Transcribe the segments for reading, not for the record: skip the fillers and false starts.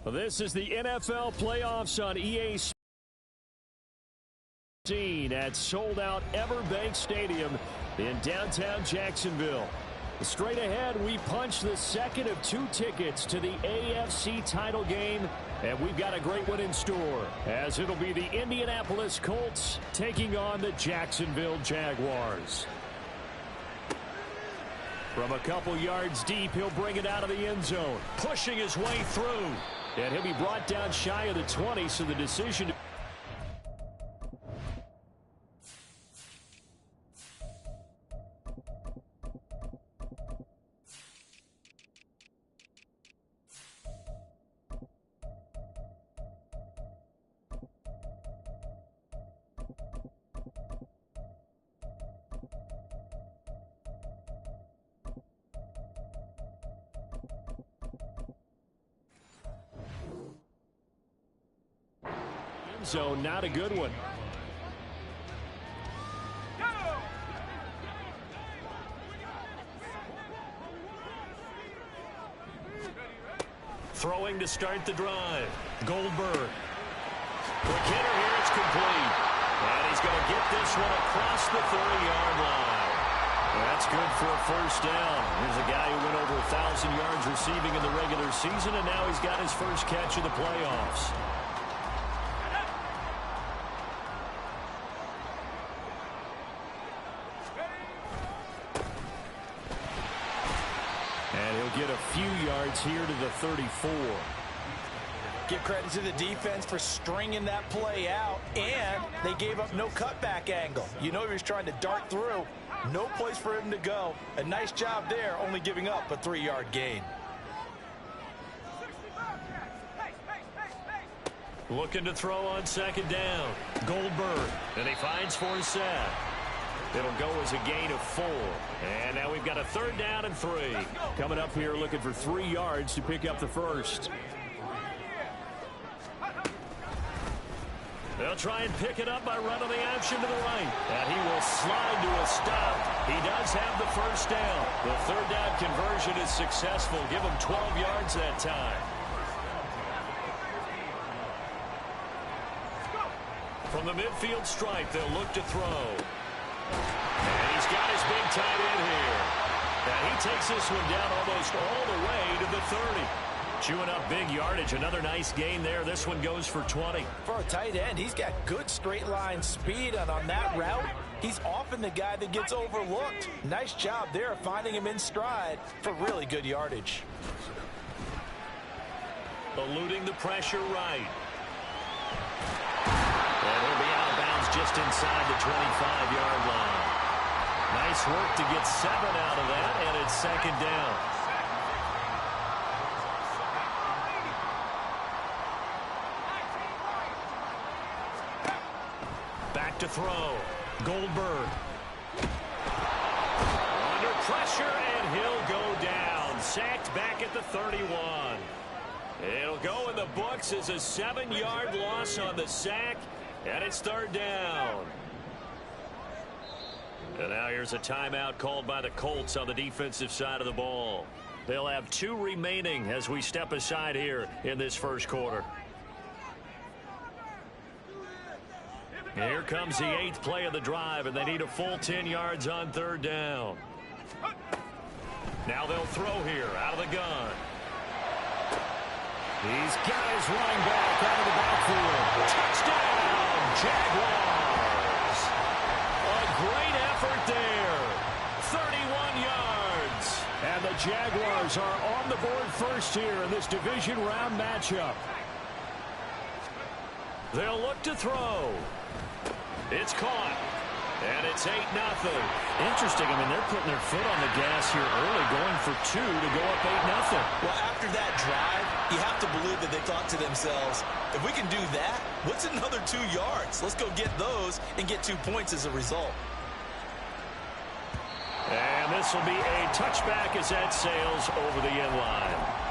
Well, this is the NFL playoffs on EA at sold-out Everbank Stadium in downtown Jacksonville. Straight ahead, we punch the second of 2 tickets to the AFC title game, and we've got a great one in store, as it'll be the Indianapolis Colts taking on the Jacksonville Jaguars. From a couple yards deep, he'll bring it out of the end zone, pushing his way through, and he'll be brought down shy of the 20, so the decision... zone, not a good one. Throwing to start the drive. Goldberg. Quick hitter here, it's complete. And he's going to get this one across the 30-yard line. That's good for a first down. Here's a guy who went over 1,000 yards receiving in the regular season, and now he's got his first catch of the playoffs. Get a few yards here to the 34. Give credit to the defense for stringing that play out, and they gave up no cutback angle. You know he was trying to dart through. No place for him to go. A nice job there, only giving up a 3-yard gain. Looking to throw on second down. Goldberg, and he finds Forsett. It'll go as a gain of 4. And now we've got a 3rd down and 3. Coming up here looking for 3 yards to pick up the first. They'll try and pick it up by running the option to the right. And he will slide to a stop. He does have the first down. The 3rd down conversion is successful. Give him 12 yards that time. From the midfield stripe, they'll look to throw. And he's got his big tight end here. And he takes this one down almost all the way to the 30. Chewing up big yardage. Another nice gain there. This one goes for 20. For a tight end, he's got good straight line speed. And on that route, he's often the guy that gets overlooked. Nice job there finding him in stride for really good yardage. Eluding the pressure right. And he'll be out of bounds just inside the 25-yard line. Nice work to get 7 out of that, and it's 2nd down. Back to throw. Goldberg. Under pressure, and he'll go down. Sacked back at the 31. It'll go in the books as a 7-yard loss on the sack, and it's 3rd down. And now here's a timeout called by the Colts on the defensive side of the ball. They'll have 2 remaining as we step aside here in this first quarter. Here comes the 8th play of the drive, and they need a full 10 yards on 3rd down. Now they'll throw here out of the gun. He's got his running back out of the backfield. Touchdown, Jaguars. A great effort there. 31 yards. And the Jaguars are on the board first here in this division round matchup. They'll look to throw. It's caught. And it's 8-0. Interesting. I mean, they're putting their foot on the gas here early, going for 2 to go up 8-0. Well, after that drive, you have to believe that they thought to themselves, if we can do that, what's another 2 yards? Let's go get those and get 2 points as a result. And this will be a touchback as that sails over the end line.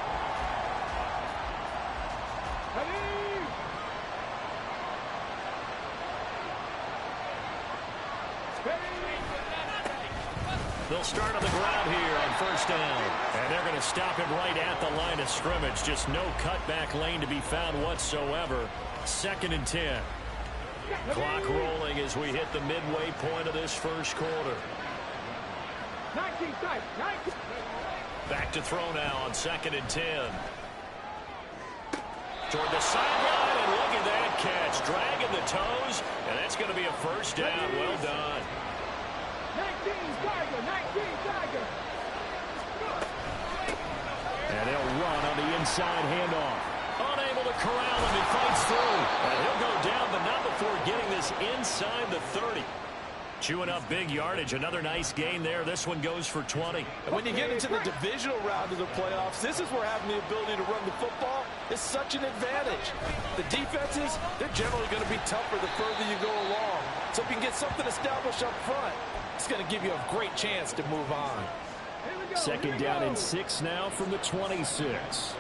The They'll start on the ground here on first down. And they're going to stop it right at the line of scrimmage. Just no cutback lane to be found whatsoever. 2nd and 10. Clock rolling as we hit the midway point of this first quarter. Back to throw now on 2nd and 10. Toward the sideline, and look at that catch. Dragging the toes, and that's going to be a first down. Well done. 19 Tiger. And they'll run on the inside handoff. Unable to corral him. He fights through. And he'll go down, but not before getting this inside the 30. Chewing up big yardage. Another nice gain there. This one goes for 20. And when you get into the divisional round of the playoffs, this is where having the ability to run the football is such an advantage. The defenses, they're generally going to be tougher the further you go along. So if you can get something established up front, it's going to give you a great chance to move on. 2nd down and 6 now from the 26.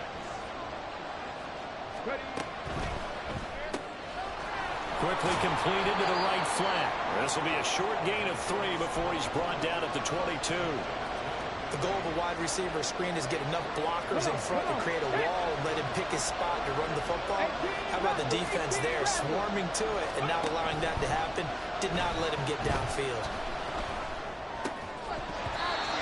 Quickly completed to the right flat. This will be a short gain of 3 before he's brought down at the 22. The goal of a wide receiver screen is get enough blockers in front to create a wall and let him pick his spot to run the football. How about the defense there, swarming to it and not allowing that to happen? Did not let him get downfield.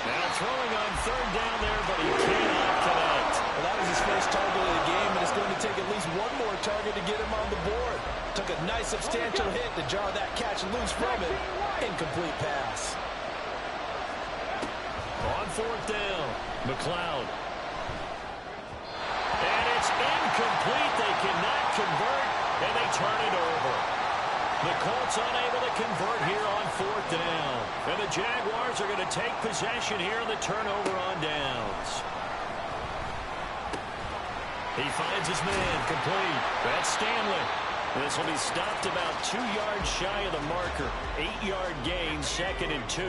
Now throwing on 3rd down there, but he cannot connect. Well, that was his first target of the game, and it's going to take at least one more target to get him on the board. Took a nice substantial hit to jar that catch loose from it. Incomplete pass. On 4th down, McLeod. And it's incomplete. They cannot convert, and they turn it over. The Colts unable to convert here on 4th down. And the Jaguars are going to take possession here in the turnover on downs. He finds his man complete. That's Stanley. This will be stopped about 2 yards shy of the marker. 8-yard gain, 2nd and 2.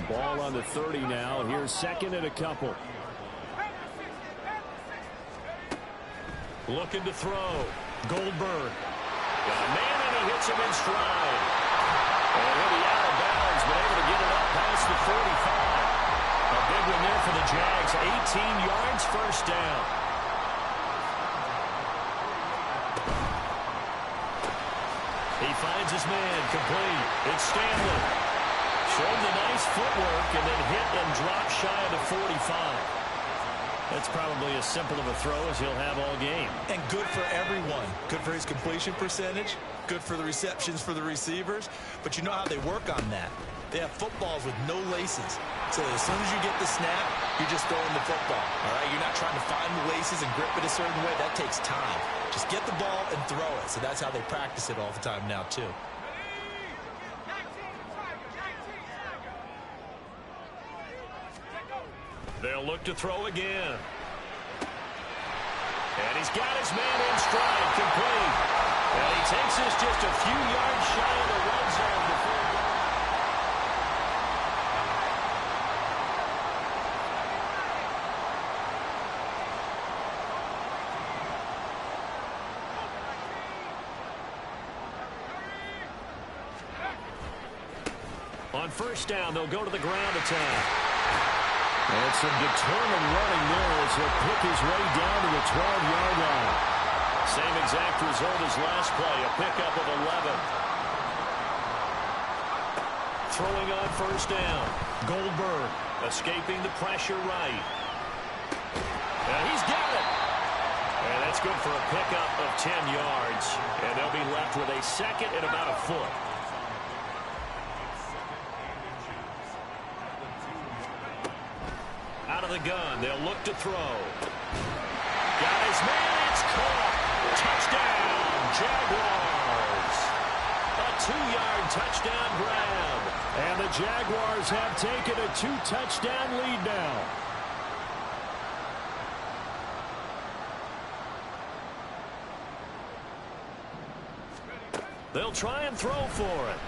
Ball on the 30 now. Here's 2nd and a couple. Looking to throw. Goldberg. Got a man, and he hits him in stride. And he'll be out of bounds, but able to get it up past the 45. A big one there for the Jags. 18 yards, first down. He finds his man complete. It's Stanley. Showed the nice footwork and then hit and dropped shy of the 45. That's probably as simple of a throw as he'll have all game. And good for everyone. Good for his completion percentage. Good for the receptions for the receivers. But you know how they work on that. They have footballs with no laces. So as soon as you get the snap, you're just throwing the football. All right? You're not trying to find the laces and grip it a certain way. That takes time. Just get the ball and throw it. So that's how they practice it all the time now, too. They'll look to throw again. And he's got his man in stride, complete. And he takes this just a few yards shy of the red zone before going. On first down, they'll go to the ground attack. And some determined running there as he'll pick his way down to the 12-yard line. Same exact result as last play, a pickup of 11. Throwing on first down. Goldberg escaping the pressure right. And he's got it. And that's good for a pickup of 10 yards. And they'll be left with a second and about a foot. Out of the gun, they'll look to throw. Got his man, it's caught. Touchdown, Jaguars. A 2-yard touchdown grab. And the Jaguars have taken a 2-touchdown lead now. They'll try and throw for it.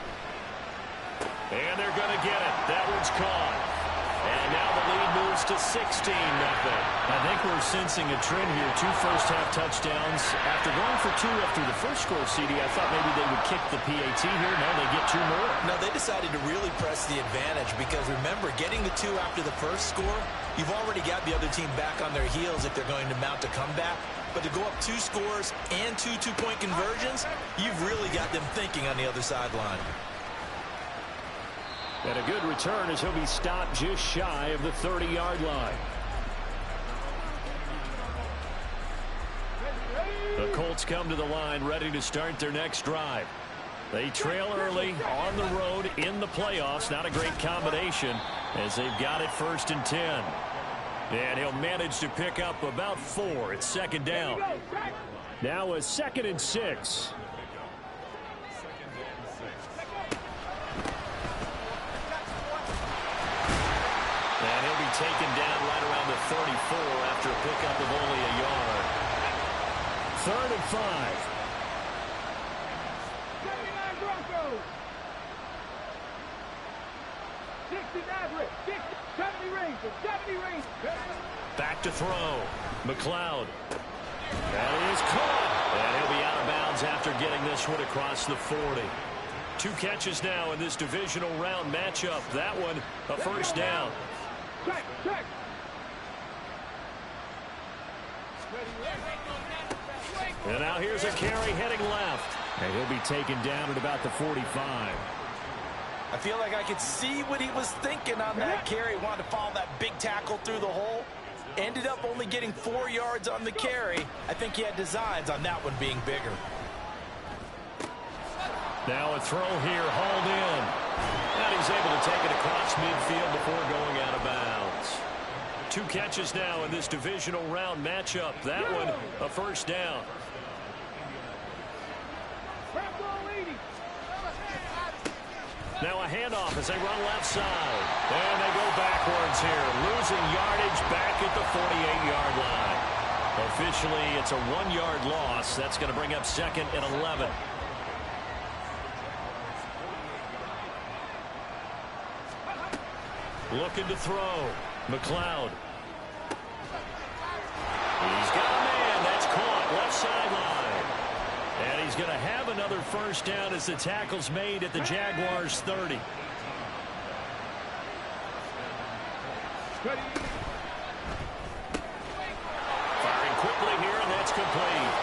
And they're going to get it. That one's caught. And now the lead moves to 16-0. I think we're sensing a trend here. 2 first-half touchdowns. After going for 2 after the first score, CD, I thought maybe they would kick the PAT here. No, they get 2 more. No, they decided to really press the advantage because, remember, getting the 2 after the first score, you've already got the other team back on their heels if they're going to mount a comeback. But to go up 2 scores and 2 two-point conversions, you've really got them thinking on the other sideline. And a good return as he'll be stopped just shy of the 30-yard line. The Colts come to the line ready to start their next drive. They trail early on the road in the playoffs. Not a great combination as they've got it 1st and 10. And he'll manage to pick up about 4. It's 2nd down. Now a 2nd and 6. And he'll be taken down right around the 34 after a pickup of only a yard. 3rd and 5. 79 Broncos. 60 Maverick. 70 Rangers. 70 Rangers. Back to throw. McLeod. That is caught. And he'll be out of bounds after getting this one across the 40. 2 catches now in this divisional round matchup. That one a 1st down. Check, check. And now here's a carry heading left. And he'll be taken down at about the 45. I feel like I could see what he was thinking on that carry. Wanted to follow that big tackle through the hole. Ended up only getting 4 yards on the carry. I think he had designs on that one being bigger. Now a throw here, hauled in. And he's able to take it across midfield before going out of bounds. 2 catches now in this divisional round matchup. That one a 1st down. Now a handoff as they run left side. And they go backwards here. Losing yardage back at the 48-yard line. Officially, it's a 1-yard loss. That's going to bring up 2nd and 11. Looking to throw. McLeod. He's got a man. That's caught. Left sideline. And he's going to have another 1st down as the tackle's made at the Jaguars' 30. Firing quickly here, and that's complete.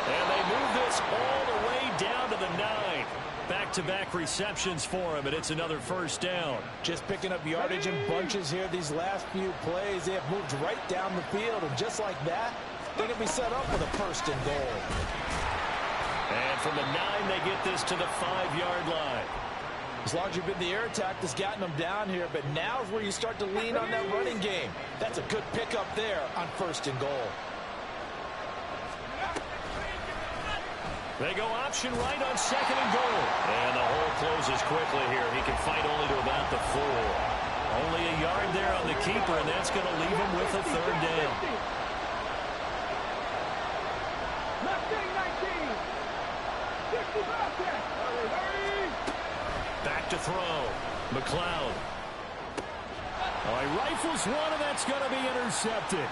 And they move this all the way down to the 9. Back-to-back receptions for him, and it's another 1st down. Just picking up yardage in bunches here these last few plays. They have moved right down the field, and just like that, they're going to be set up for the 1st and goal. And from the 9, they get this to the 5-yard line. As long as you've been the air attack that's gotten them down here, but now is where you start to lean on that running game. That's a good pickup there on 1st and goal. They go option right on 2nd and goal. And the hole closes quickly here. He can fight only to about the 4. Only a yard there on the keeper, and that's going to leave him with a 3rd down. Back to throw. McLeod. Oh, he rifles one, and that's going to be intercepted.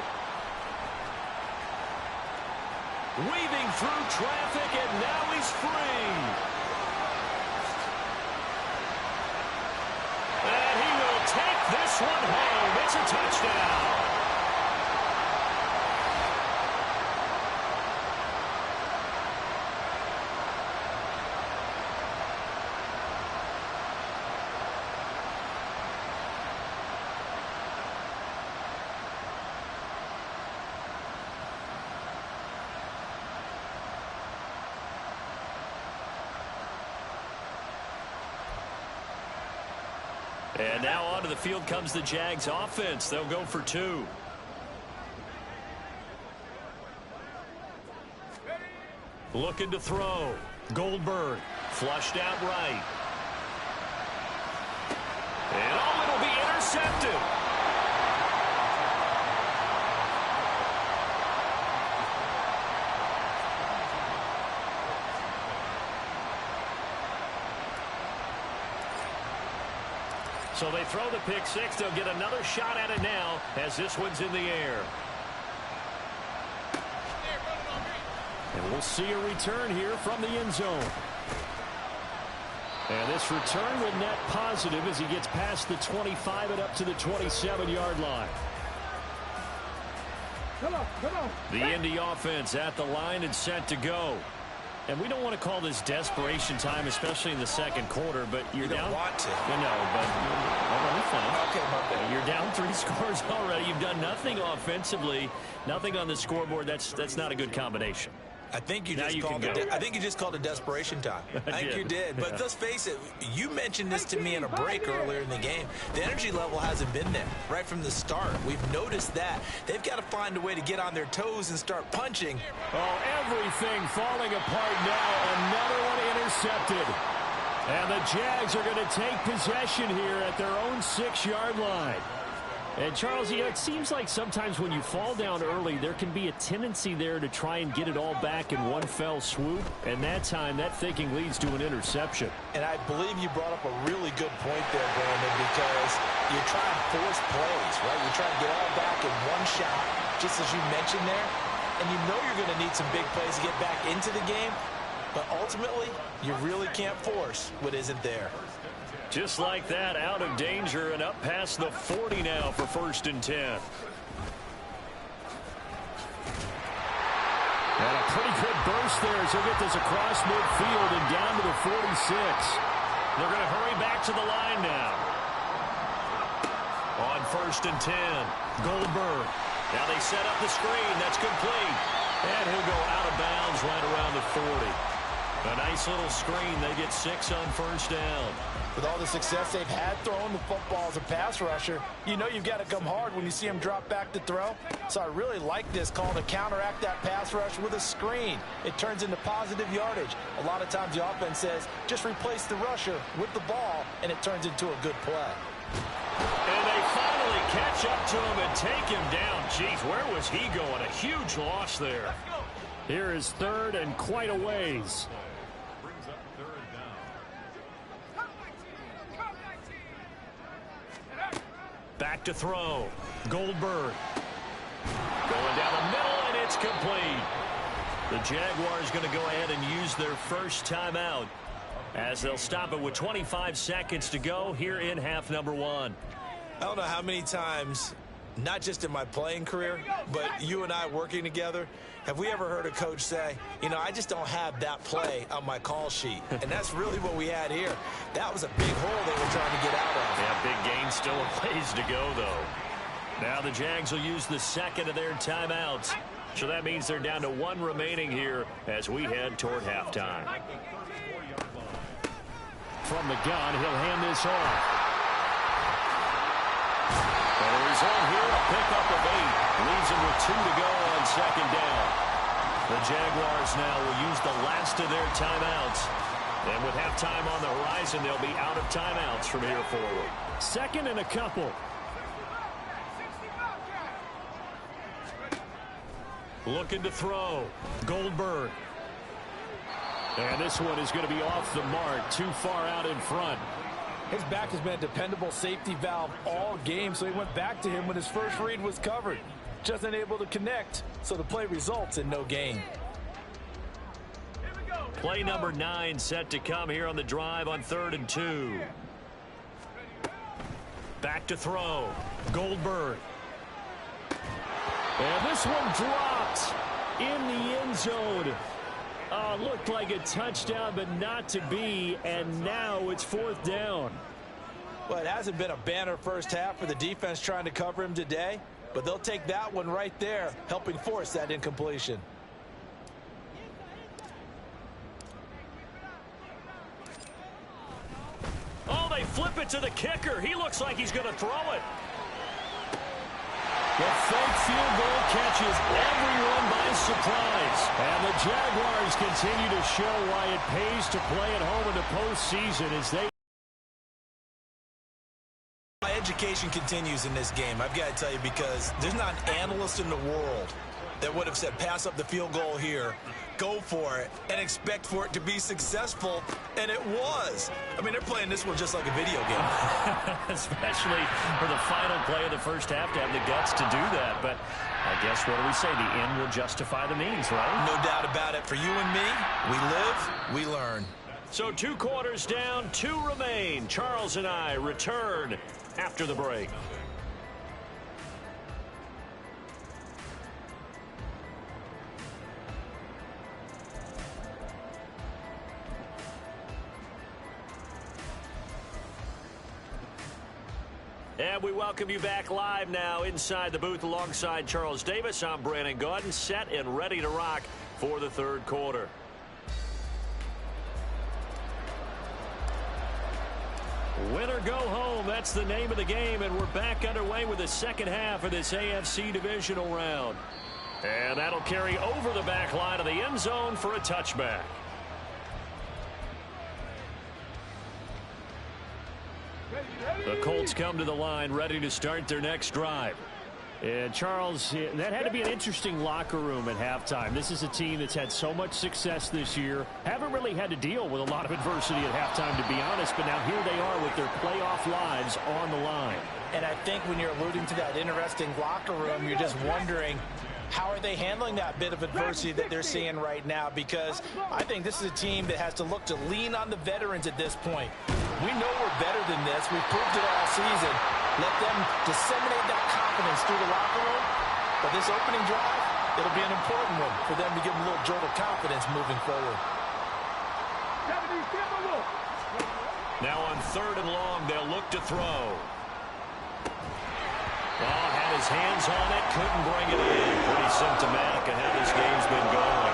Weaving through traffic, and now he's free. And he will take this one home. It's a touchdown. And now onto the field comes the Jags offense. They'll go for 2. Looking to throw. Goldberg flushed out right. And oh, it'll be intercepted. So they throw the pick six. They'll get another shot at it now as this one's in the air. And we'll see a return here from the end zone. And this return will net positive as he gets past the 25 and up to the 27-yard line. Come on, come on. The Indy offense at the line and set to go. And we don't want to call this desperation time, especially in the second quarter, but you're down. You don't want to. No, but Okay, my bad. you're down 3 scores already. You've done nothing offensively, nothing on the scoreboard. That's not a good combination. I think you Now just you called can it. go. I think you just called it desperation time. I think did. you did. But Yeah. let's face it. You mentioned this to me in a break earlier in the game. The energy level hasn't been there right from the start. We've noticed that. They've got to find a way to get on their toes and start punching. Oh, everything falling apart now. Another one intercepted. And the Jags are going to take possession here at their own 6-yard line. And, Charles, you know, it seems like sometimes when you fall down early, there can be a tendency there to try and get it all back in one fell swoop. And that time, that thinking leads to an interception. And I believe you brought up a really good point there, Brandon, because you try and force plays, right? You try and get all back in one shot, just as you mentioned there. And you know you're going to need some big plays to get back into the game. But ultimately, you really can't force what isn't there. Just like that, out of danger and up past the 40 now for 1st and 10. And a pretty good burst there as he'll get this across midfield and down to the 46. They're going to hurry back to the line now. On 1st and 10, Goldberg. Now they set up the screen. That's complete. And he'll go out of bounds right around the 40. A nice little screen. They get 6 on 1st down. With all the success they've had throwing the football as a pass rusher, you know you've got to come hard when you see him drop back to throw. So I really like this call to counteract that pass rush with a screen. It turns into positive yardage. A lot of times the offense says, just replace the rusher with the ball, and it turns into a good play. And they finally catch up to him and take him down. Jeez, where was he going? A huge loss there. Here is 3rd and quite a ways. Back to throw. Goldberg. Going down the middle, and it's complete. The Jaguars going to go ahead and use their first timeout as they'll stop it with 25 seconds to go here in half number 1. I don't know how many times, not just in my playing career, but you and I working together, have we ever heard a coach say, you know, I just don't have that play on my call sheet. And that's really what we had here. That was a big hole they were trying to get out of. Yeah, big gain, still a ways to go, though. Now the Jags will use the second of their timeouts. So that means they're down to 1 remaining here as we head toward halftime. From the gun, he'll hand this off. And a result here, a pickup of 8. Leaves him with 2 to go on 2nd down. The Jaguars now will use the last of their timeouts. And with halftime on the horizon, they'll be out of timeouts from here forward. 2nd and a couple. Looking to throw. Goldberg. And this one is going to be off the mark, too far out in front. His back has been a dependable safety valve all game, so he went back to him when his first read was covered. Just unable to connect, so the play results in no gain. Play number 9 set to come here on the drive on 3rd and 2. Back to throw. Goldberg. And this one dropped in the end zone. Looked like a touchdown, but not to be, and now it's 4th down. Well, it hasn't been a banner first half for the defense trying to cover him today, but they'll take that one right there, helping force that incompletion. Oh, they flip it to the kicker. He looks like he's going to throw it. The fake field goal catches everyone by surprise. And the Jaguars continue to show why it pays to play at home in the postseason as they... My education continues in this game, I've got to tell you, because there's not an analyst in the world that would have said pass up the field goal here, go for it, and expect for it to be successful, and it was. I mean, they're playing this one just like a video game. Especially for the final play of the first half to have the guts to do that. But I guess what do we say? The end will justify the means, right? No doubt about it. For you and me, we live, we learn. So 2 quarters down, 2 remain. Charles and I return after the break. And we welcome you back live now inside the booth alongside Charles Davis. I'm Brandon Gaudin, set and ready to rock for the third quarter. Win or go home, that's the name of the game, and we're back underway with the second half of this AFC divisional round. And that'll carry over the back line of the end zone for a touchback. The Colts come to the line ready to start their next drive. And Charles, that had to be an interesting locker room at halftime. This is a team that's had so much success this year. Haven't really had to deal with a lot of adversity at halftime, to be honest. But now here they are with their playoff lives on the line. And I think when you're alluding to that interesting locker room, you're just wondering, how are they handling that bit of adversity that they're seeing right now? Because I think this is a team that has to look to lean on the veterans at this point. We know we're better than this. We've proved it all season. Let them disseminate that confidence through the locker room. But this opening drive, it'll be an important one for them to give them a little jolt of confidence moving forward. Now on 3rd and long, they'll look to throw. Well, had his hands on it, couldn't bring it in. Pretty symptomatic of how this game's been going.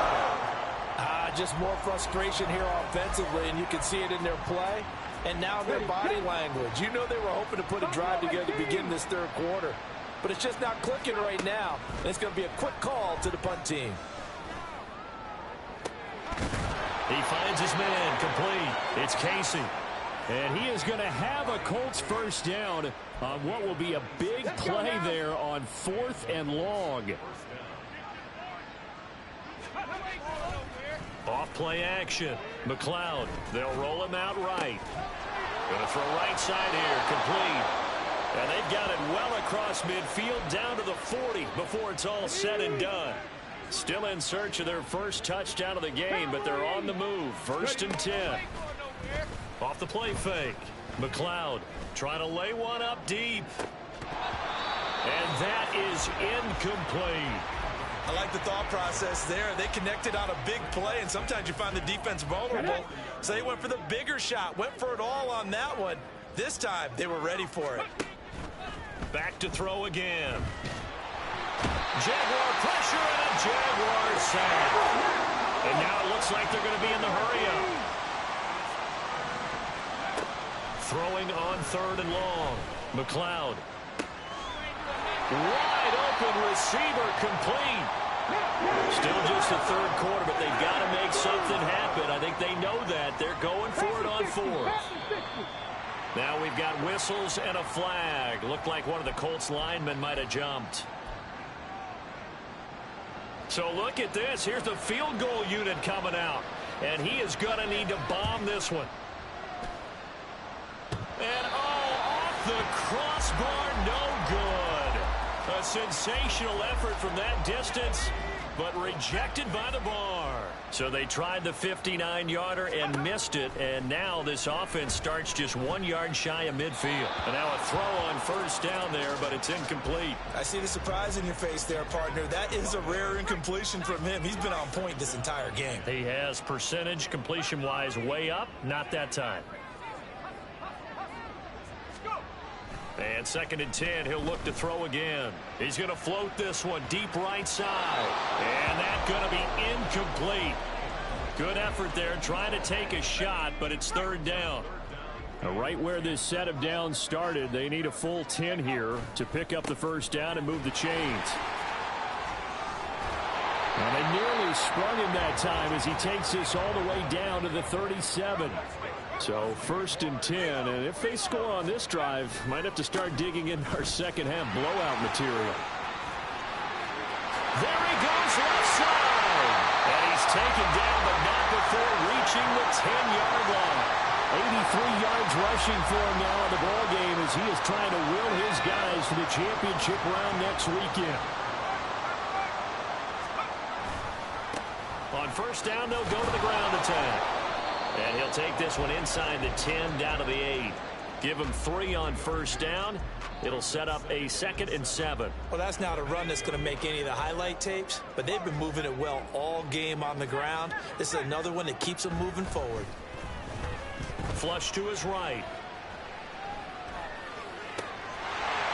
Just more frustration here offensively, and you can see it in their play. And now their body language. You know they were hoping to put a drive together to begin this third quarter. But it's just not clicking right now. And it's going to be a quick call to the punt team. He finds his man complete. It's Casey. And he is going to have a Colts first down on what will be a big play there on 4th and long. Off play action. McLeod. They'll roll him out right. Going to throw right side here. Complete. And they've got it well across midfield down to the 40 before it's all said and done. Still in search of their first touchdown of the game, but they're on the move. 1st and 10. Off the play fake. McLeod trying to lay one up deep. And that is incomplete. I like the thought process there. They connected on a big play, and sometimes you find the defense vulnerable. So they went for the bigger shot, went for it all on that one. This time, they were ready for it. Back to throw again. Jaguar pressure and a Jaguar sack. And now it looks like they're going to be in the hurry-up. Throwing on 3rd and long. McLeod. Wide open receiver complete. Still just the third quarter, but they've got to make something happen. I think they know that. They're going for it on 4th. Now we've got whistles and a flag. Looked like one of the Colts linemen might have jumped. So look at this. Here's the field goal unit coming out. And he is going to need to bomb this one. And off the crossbar, no good. A sensational effort from that distance, but rejected by the bar. So they tried the 59-yarder and missed it, and now this offense starts just 1 yard shy of midfield. And now a throw on 1st down there, but it's incomplete. I see the surprise in your face there, partner. That is a rare incompletion from him. He's been on point this entire game. He has percentage completion-wise way up, not that time. And 2nd and 10, he'll look to throw again. He's going to float this one deep right side. And that's going to be incomplete. Good effort there, trying to take a shot, but it's 3rd down. Right where this set of downs started, they need a full 10 here to pick up the first down and move the chains. And they nearly sprung him that time as he takes this all the way down to the 37. So 1st and 10, and if they score on this drive, might have to start digging in our second half blowout material. There he goes left side. And he's taken down, but not before reaching the 10-yard line. 83 yards rushing for him now in the ball game as he is trying to will his guys to the championship round next weekend. On first down, they'll go to the ground attack. And he'll take this one inside the 10 down to the 8. Give him 3 on first down. It'll set up a 2nd and 7. Well, that's not a run that's going to make any of the highlight tapes, but they've been moving it well all game on the ground. This is another one that keeps them moving forward. Flush to his right.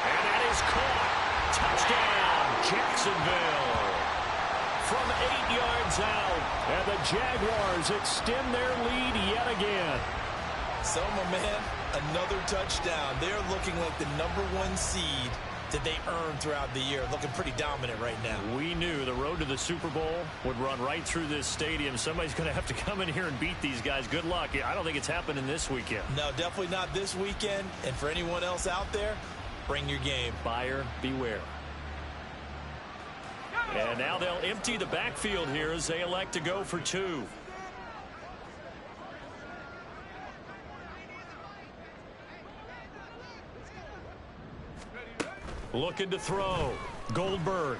And that is caught. Touchdown, Jacksonville. From 8 yards out. And the Jaguars extend their lead yet again. So, my man, another touchdown. They're looking like the #1 seed that they earned throughout the year. Looking pretty dominant right now. We knew the road to the Super Bowl would run right through this stadium. Somebody's going to have to come in here and beat these guys. Good luck. I don't think it's happening this weekend. No, definitely not this weekend. And for anyone else out there, bring your game. Buyer beware. And now they'll empty the backfield here as they elect to go for 2. Looking to throw. Goldberg.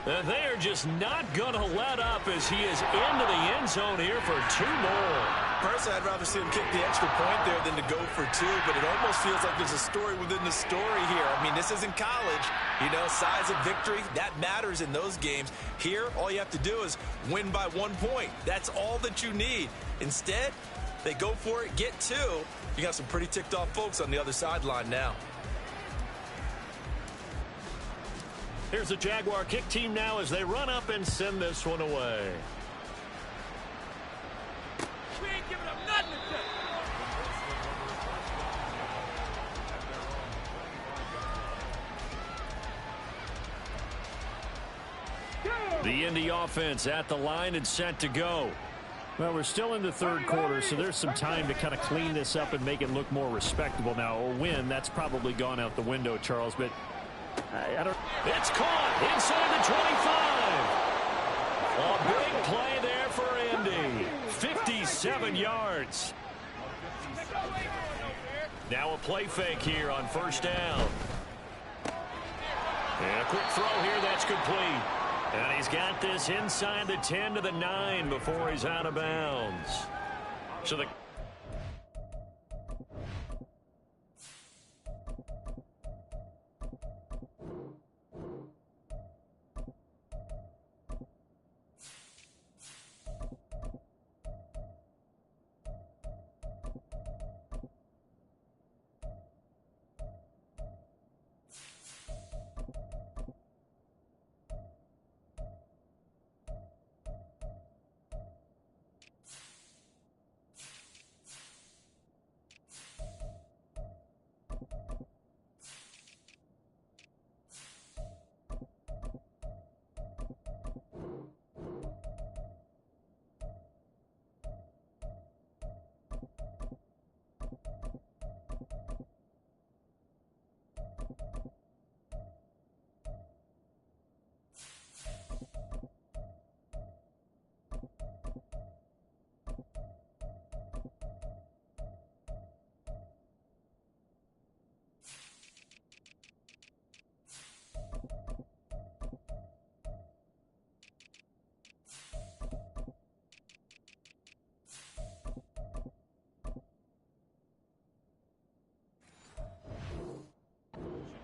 And they're just not going to let up as he is into the end zone here for 2 more. Personally, I'd rather see him kick the extra point there than to go for 2, but it almost feels like there's a story within the story here. I mean, this isn't college. You know, size of victory, that matters in those games. Here, all you have to do is win by 1 point. That's all that you need. Instead, they go for it, get 2. You got some pretty ticked off folks on the other sideline now. Here's the Jaguar kick team now as they run up and send this one away. We ain't giving up nothing today. The Indy offense at the line and set to go. Well, we're still in the third quarter, so there's some time to kind of clean this up and make it look more respectable. Now, a win, that's probably gone out the window, Charles, but I don't... It's caught inside the 25. A big play there for Indy. 57 yards. Now a play fake here on first down. And a quick throw here, that's complete. And he's got this inside the 10 to the 9 before he's out of bounds. So the...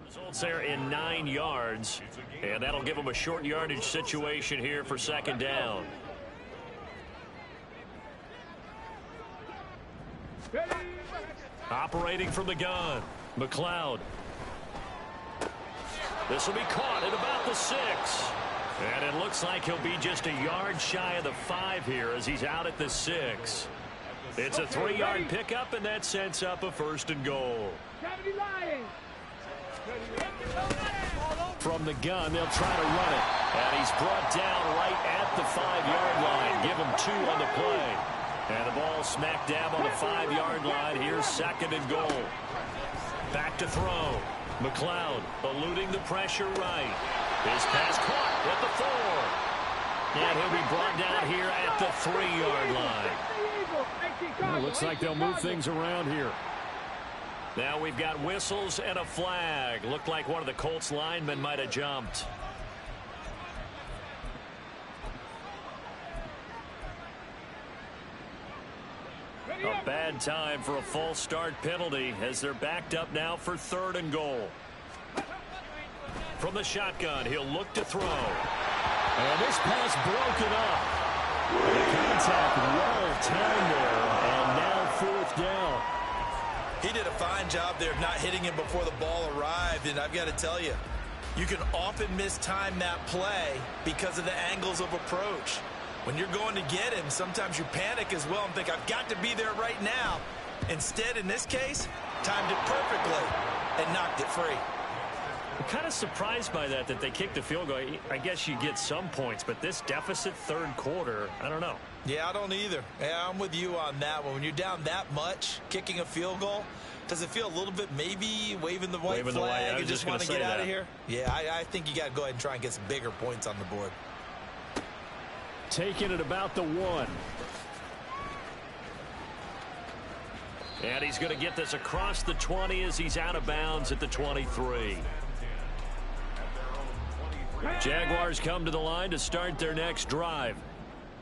Results there in 9 yards, and that'll give them a short yardage situation here for second down. Operating from the gun, McLeod. This will be caught at about the 6. And it looks like he'll be just a yard shy of the 5 here as he's out at the 6. It's a 3-yard pickup, and that sets up a 1st and goal. From the gun, they'll try to run it. And he's brought down right at the 5-yard line. Give him 2 on the play. And the ball smack dab on the 5-yard line. Here's 2nd and goal. Back to throw. McLeod eluding the pressure right. His pass caught at the 4. And he'll be brought down here at the 3-yard line. Well, looks like they'll move things around here. Now we've got whistles and a flag. Looked like one of the Colts linemen might have jumped. A bad time for a false start penalty as they're backed up now for 3rd and goal. From the shotgun, he'll look to throw. And this pass broken up. The contact well timed there, and now 4th down. He did a fine job there of not hitting him before the ball arrived, and I've got to tell you, you can often mistime that play because of the angles of approach. When you're going to get him, sometimes you panic as well and think, I've got to be there right now. Instead, in this case, timed it perfectly and knocked it free. I'm kind of surprised by that they kicked the field goal. I guess you get some points, but this deficit 3rd quarter, I don't know. Yeah, I don't either. Yeah, I'm with you on that one. When you're down that much, kicking a field goal, does it feel a little bit maybe waving the white flag and just want to get out of here? Yeah, I think you got to go ahead and try and get some bigger points on the board. Taking it about the 1. And he's going to get this across the 20 as he's out of bounds at the 23. Jaguars come to the line to start their next drive.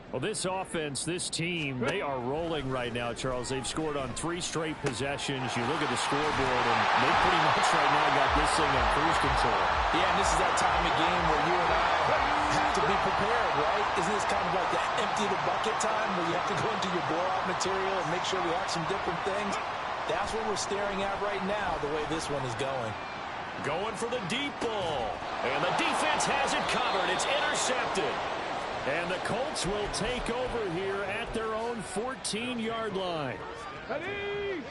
Well, this offense, this team, they are rolling right now, Charles. They've scored on 3 straight possessions. You look at the scoreboard, and they pretty much right now got this thing on cruise control. Yeah, and this is that time of game where you and I have to be prepared, right? Isn't this kind of like that empty the bucket time where you have to go into your blowout material and make sure we have some different things? That's what we're staring at right now, the way this one is going. Going for the deep ball. And the defense has it covered. It's intercepted. And the Colts will take over here at their own 14-yard line. Ready?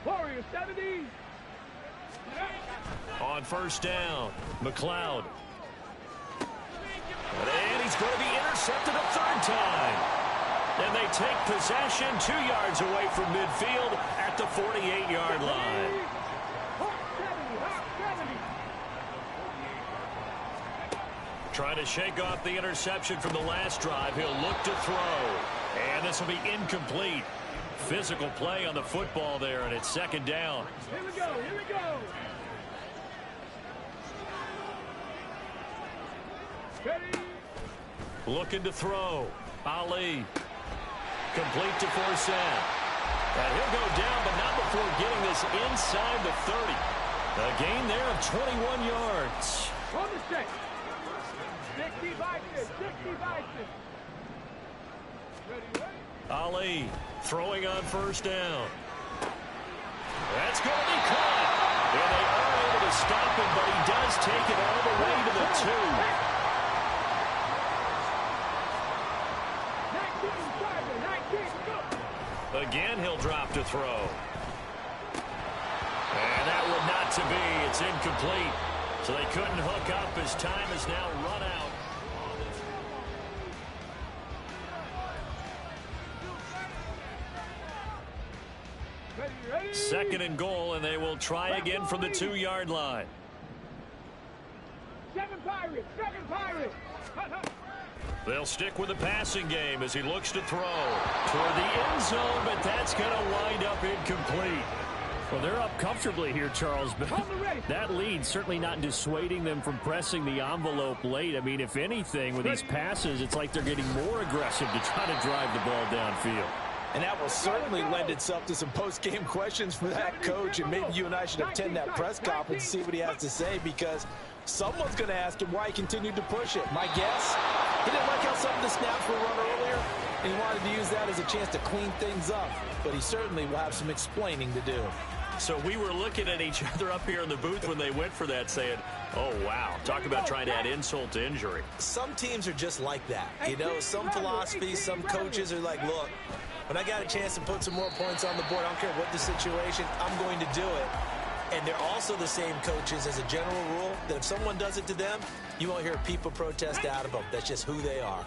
Warriors 70. On 1st down, McLeod. And he's going to be intercepted a 3rd time. And they take possession 2 yards away from midfield at the 48-yard line. Trying to shake off the interception from the last drive. He'll look to throw. And this will be incomplete. Physical play on the football there, and it's 2nd down. Here we go, here we go. Ready? Looking to throw. Ali. Complete to Forsett. And he'll go down, but not before getting this inside the 30. A gain there of 21 yards. On the check. 60 Vikings, 60 Vikings. Ready, ready? Ali throwing on 1st down. That's going to be caught. And they are able to stop him, but he does take it all the way to the 2. 19, Again, he'll drop to throw. And that would not to be. It's incomplete. So they couldn't hook up as time is now run out. ready, ready? 2nd and goal, and they will try again from the 2-yard line. 7 Pirates, 7 Pirates. They'll stick with the passing game as he looks to throw toward the end zone, but that's going to wind up incomplete. Well, they're up comfortably here, Charles, but that lead certainly not dissuading them from pressing the envelope late. I mean, if anything, with these passes, it's like they're getting more aggressive to try to drive the ball downfield. And that will certainly lend itself to some post-game questions for that coach, and maybe you and I should attend that press conference and see what he has to say, because someone's going to ask him why he continued to push it. My guess, he didn't like how some of the snaps were run earlier, and he wanted to use that as a chance to clean things up, but he certainly will have some explaining to do. So we were looking at each other up here in the booth when they went for that, saying, oh, wow, talk about trying to add insult to injury. Some teams are just like that. You know, some philosophies, some coaches are like, look, when I got a chance to put some more points on the board, I don't care what the situation, I'm going to do it. And they're also the same coaches as a general rule that if someone does it to them, you won't hear people protest out of them. That's just who they are.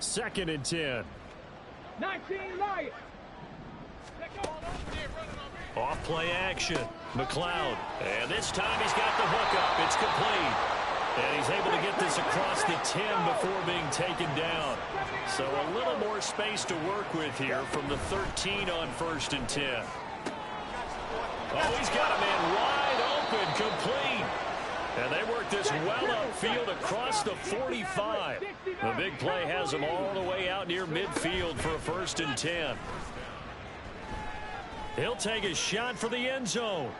2nd and 10. 19 Lions. Off play action. McLeod. And this time he's got the hook up. It's complete. And he's able to get this across the 10 before being taken down. So a little more space to work with here from the 13 on 1st and 10. Oh, he's got a man wide open, complete. And they work this well upfield across the 45. The big play has them all the way out near midfield for a 1st and 10. He'll take a shot for the end zone.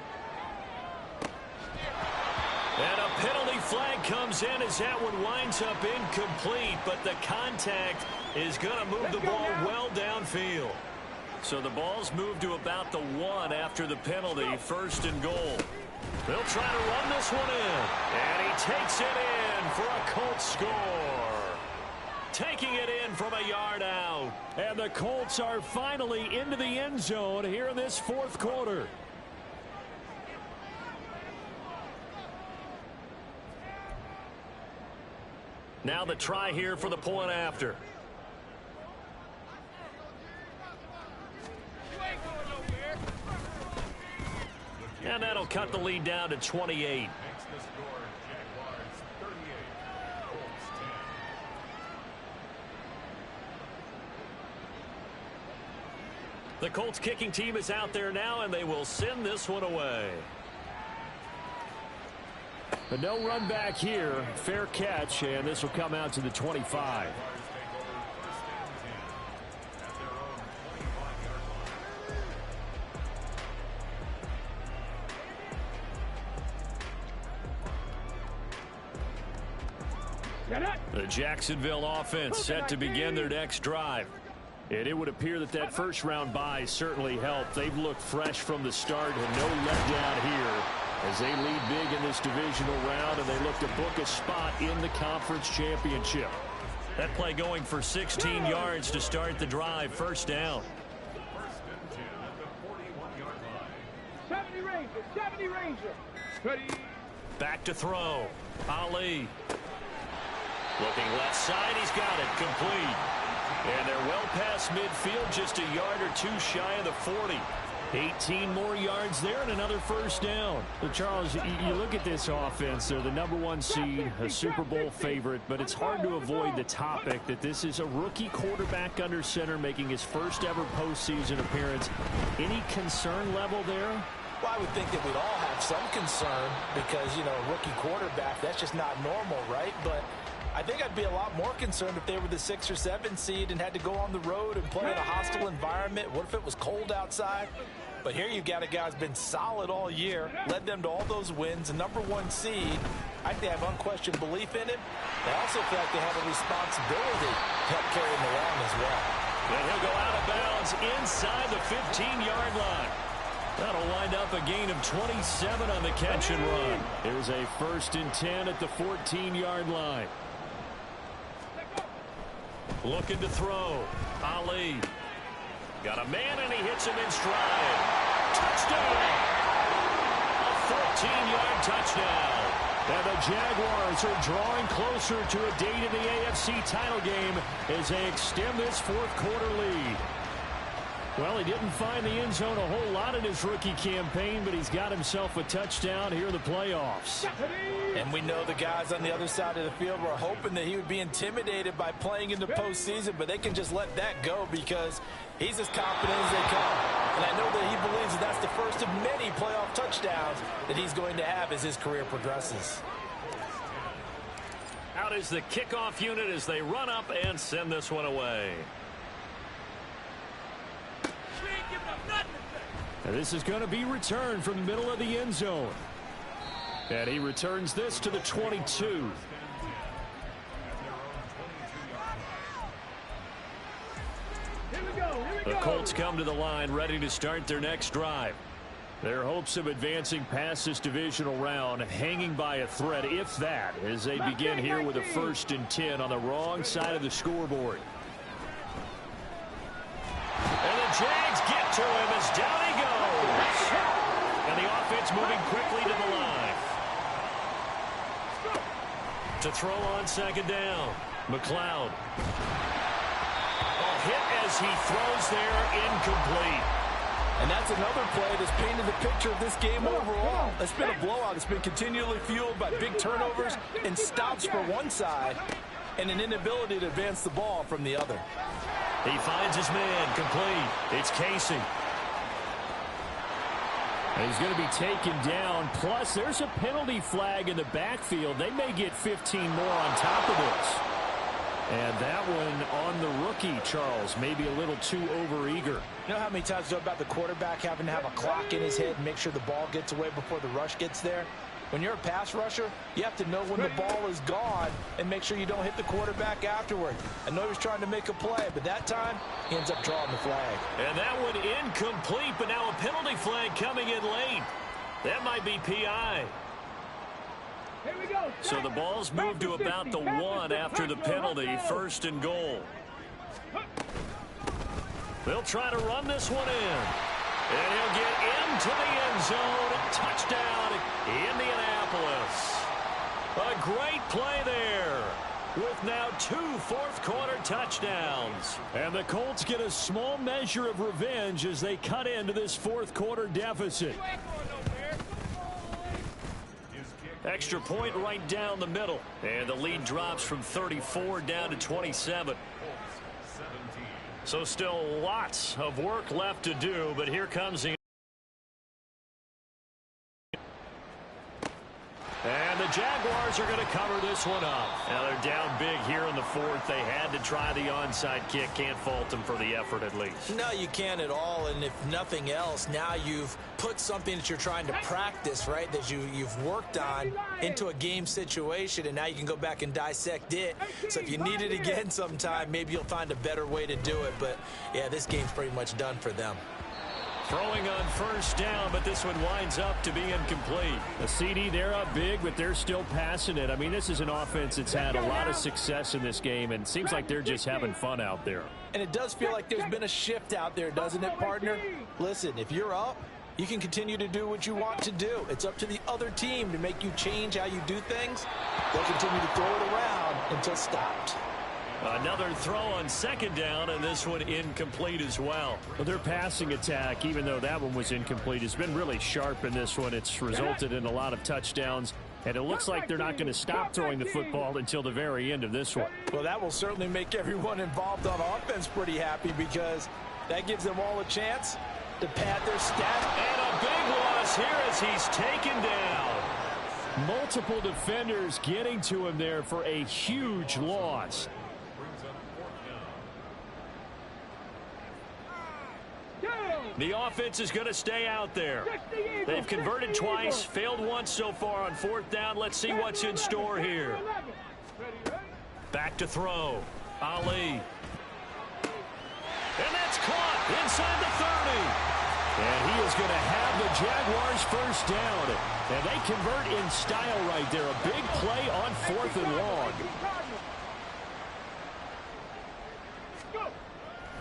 And a penalty flag comes in as that one winds up incomplete, but the contact is going to move the ball well downfield. So the ball's moved to about the 1 after the penalty, 1st and goal. They'll try to run this one in, and he takes it in for a Colts score. Taking it in from a yard out. And the Colts are finally into the end zone here in this 4th quarter. Now the try here for the point after. And that'll cut the lead down to 28. The Colts kicking team is out there now, and they will send this one away. But no run back here. Fair catch, and this will come out to the 25. The Jacksonville offense set to begin their next drive. And it would appear that that first-round bye certainly helped. They've looked fresh from the start and no letdown here as they lead big in this divisional round, and they look to book a spot in the conference championship. That play going for 16 yards to start the drive. 1st down. 70 Rangers, 70 Rangers. Ready. Back to throw. Ali. Looking left side, he's got it, complete. And they're well past midfield, just a yard or two shy of the 40. 18 more yards there and another 1st down. So Charles, you look at this offense, they're the #1 seed, a Super Bowl favorite, but it's hard to avoid the topic that this is a rookie quarterback under center making his first ever postseason appearance. Any concern level there? Well, I would think that we'd all have some concern because, you know, a rookie quarterback, that's just not normal, right? But I think I'd be a lot more concerned if they were the 6 or 7 seed and had to go on the road and play in a hostile environment. What if it was cold outside? But here you've got a guy who's been solid all year, led them to all those wins, a #1 seed. I think they have unquestioned belief in him. They also feel like they have a responsibility to help carry him along as well. And he'll go out of bounds inside the 15-yard line. That'll wind up a gain of 27 on the catch and run. There's a 1st and 10 at the 14-yard line. Looking to throw. Ali. Got a man, and he hits him in stride. Touchdown! A 14-yard touchdown. And the Jaguars are drawing closer to a date in the AFC title game as they extend this 4th quarter lead. Well, he didn't find the end zone a whole lot in his rookie campaign, but he's got himself a touchdown here in the playoffs. And we know the guys on the other side of the field were hoping that he would be intimidated by playing in the postseason, but they can just let that go because he's as confident as they come. And I know that he believes that that's the first of many playoff touchdowns that he's going to have as his career progresses. Out is the kickoff unit as they run up and send this one away. And this is going to be returned from the middle of the end zone. And he returns this to the 22. The Colts come to the line ready to start their next drive. Their hopes of advancing past this divisional round hanging by a thread, if that, as they begin here with a 1st and 10 on the wrong side of the scoreboard. And the Jags get to him as down he goes. And the offense moving quickly to the line. To throw on 2nd down. McLeod. A hit as he throws there, incomplete. And that's another play that's painted the picture of this game overall. It's been a blowout. It's been continually fueled by big turnovers and stops for one side and an inability to advance the ball from the other. He finds his man complete. It's Casey. He's going to be taken down. Plus, there's a penalty flag in the backfield. They may get 15 more on top of this. And that one on the rookie, Charles, maybe a little too overeager. You know how many times we talk about the quarterback having to have a clock in his head and make sure the ball gets away before the rush gets there? When you're a pass rusher, you have to know when the ball is gone and make sure you don't hit the quarterback afterward. I know he was trying to make a play, but that time he ends up drawing the flag. And that one incomplete, but now a penalty flag coming in late. That might be PI. Here we go. So the ball's moved to about the 1 after the penalty, 1st and goal. They'll try to run this one in. And he'll get into the end zone. Touchdown, Indianapolis. A great play there with now 2 fourth-quarter touchdowns. And the Colts get a small measure of revenge as they cut into this fourth-quarter deficit. Extra point right down the middle. And the lead drops from 34 down to 27. So still lots of work left to do, but here comes the... And the Jaguars are going to cover this one up. Now they're down big here in the 4th. They had to try the onside kick. Can't fault them for the effort at least. No, you can't at all. And if nothing else, now you've put something that you're trying to practice, right, that you've worked on into a game situation, and now you can go back and dissect it. So if you need it again sometime, maybe you'll find a better way to do it. But, yeah, this game's pretty much done for them. Throwing on 1st down, but this one winds up to be incomplete. The CD, they're up big, but they're still passing it. I mean, this is an offense that's had a lot of success in this game, and it seems like they're just having fun out there. And it does feel like there's been a shift out there, doesn't it, partner? Listen, if you're up, you can continue to do what you want to do. It's up to the other team to make you change how you do things. They'll continue to throw it around until stopped. Another throw on 2nd down, and this one incomplete as well. Well, their passing attack, even though that one was incomplete, has been really sharp in this one. It's resulted in a lot of touchdowns, and it looks like they're not going to stop throwing the football until the very end of this one. Well, that will certainly make everyone involved on offense pretty happy, because that gives them all a chance to pad their stats. And a big loss here as he's taken down. Multiple defenders getting to him there for a huge loss. The offense is going to stay out there. They've converted twice, failed once so far on 4th down. Let's see what's in store here. Back to throw. Ali. And that's caught inside the 30. And he is going to have the Jaguars 1st down. And they convert in style right there. A big play on 4th and long.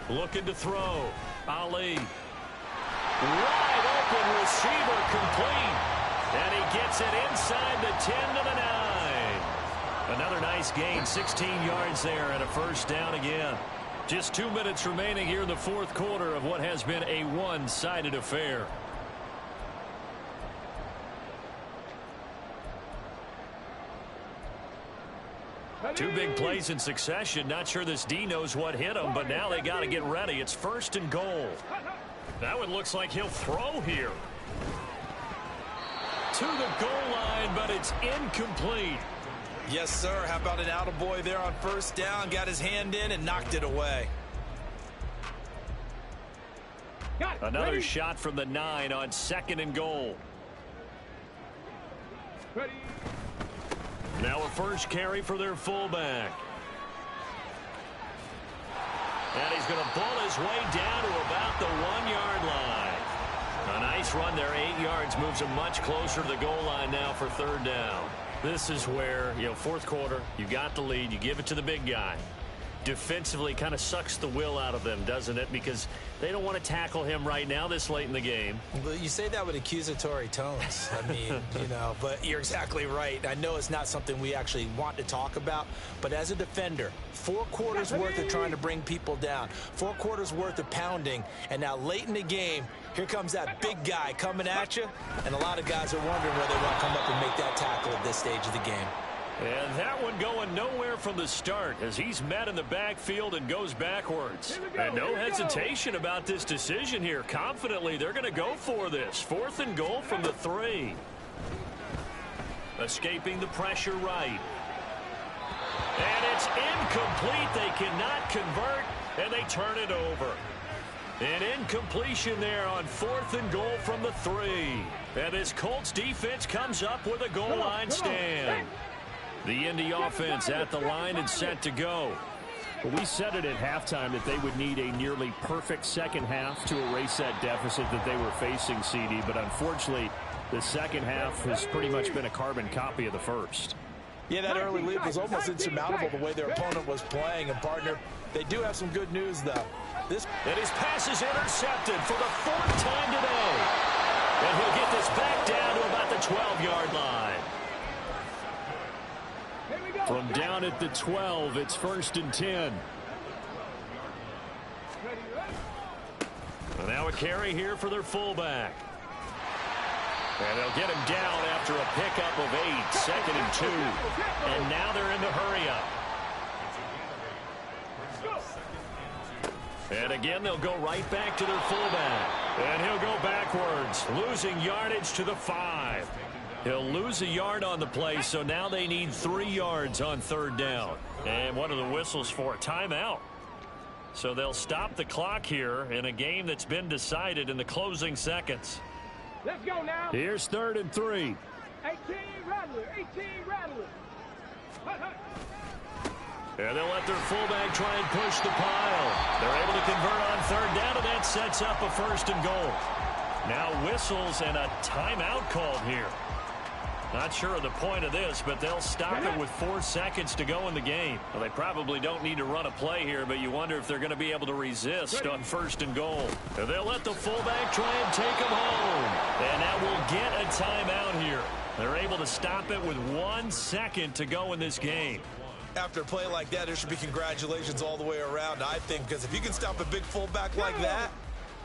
Looking to throw. Ali. Wide open receiver complete. And he gets it inside the 10 to the 9. Another nice gain, 16 yards there and a 1st down again. Just 2 minutes remaining here in the 4th quarter of what has been a one-sided affair. Two big plays in succession. Not sure this D knows what hit him, but now they got to get ready. It's 1st and goal. That one looks like he'll throw here. To the goal line, but it's incomplete. Yes, sir. How about an attaboy there on 1st down? Got his hand in and knocked it away. Another shot from the 9 on 2nd and goal. Ready. Now a 1st carry for their fullback. And he's going to pull his way down to about the 1-yard line. A nice run there, 8 yards, moves him much closer to the goal line now for 3rd down. This is where, 4th quarter, you got the lead, you give it to the big guy. defensively kind of sucks the will out of them, doesn't it? Because they don't want to tackle him right now this late in the game. Well, you say that with accusatory tones. I mean, but you're exactly right. I know it's not something we actually want to talk about, but as a defender, 4 quarters worth of trying to bring people down, 4 quarters worth of pounding, and now late in the game, here comes that big guy coming at you, and a lot of guys are wondering whether they want to come up and make that tackle at this stage of the game. And that one going nowhere from the start as he's met in the backfield and goes backwards. And no hesitation about this decision here. Confidently, they're going to go for this. 4th and goal from the 3. Escaping the pressure right. And it's incomplete. They cannot convert, and they turn it over. An incompletion there on 4th and goal from the 3. And this Colts defense comes up with a goal line stand. The Indy offense at the line and set to go. Well, we said it at halftime that they would need a nearly perfect second half to erase that deficit that they were facing, CD. But unfortunately, the second half has pretty much been a carbon copy of the first. Yeah, that early lead was almost insurmountable the way their opponent was playing. And, partner, they do have some good news, though. And his pass is intercepted for the 4th time today. And he'll get this back down to about the 12-yard line. From down at the 12, it's 1st and 10. And now a carry here for their fullback. And they'll get him down after a pickup of 8, 2nd and 2. And now they're in the hurry-up. And again, they'll go right back to their fullback. And he'll go backwards, losing yardage to the 5. He'll lose a yard on the play, so now they need 3 yards on 3rd down. And what are the whistles for? Timeout. So they'll stop the clock here in a game that's been decided in the closing seconds. Let's go now. Here's 3rd and 3. 18 Rattler. 18 Rattler. And they'll let their fullback try and push the pile. They're able to convert on 3rd down, and that sets up a 1st and goal. Now whistles and a timeout called here. Not sure of the point of this, but they'll stop it with 4 seconds to go in the game. Well, they probably don't need to run a play here, but you wonder if they're going to be able to resist on 1st and goal. And they'll let the fullback try and take him home. And that will get a timeout here. They're able to stop it with 1 second to go in this game. After a play like that, there should be congratulations all the way around, I think, because if you can stop a big fullback like that,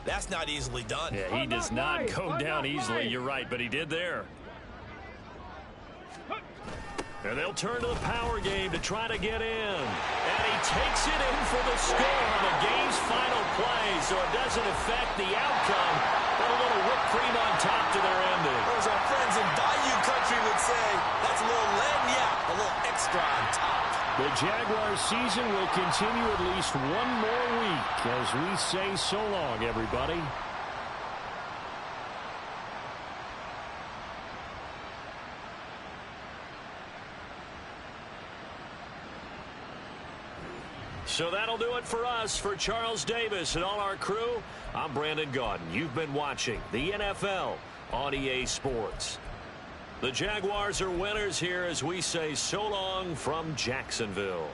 that's not easily done. Yeah, he does not go down easily. You're right, but he did there. And they'll turn to the power game to try to get in. And he takes it in for the score on the game's final play, so it doesn't affect the outcome. But a little whipped cream on top to their ending. Or as our friends in Bayou Country would say, that's a little lagniappe, a little extra on top. The Jaguars season will continue at least 1 more week as we say so long, everybody. So that'll do it for us. For Charles Davis and all our crew, I'm Brandon Gaudin. You've been watching the NFL on EA Sports. The Jaguars are winners here as we say so long from Jacksonville.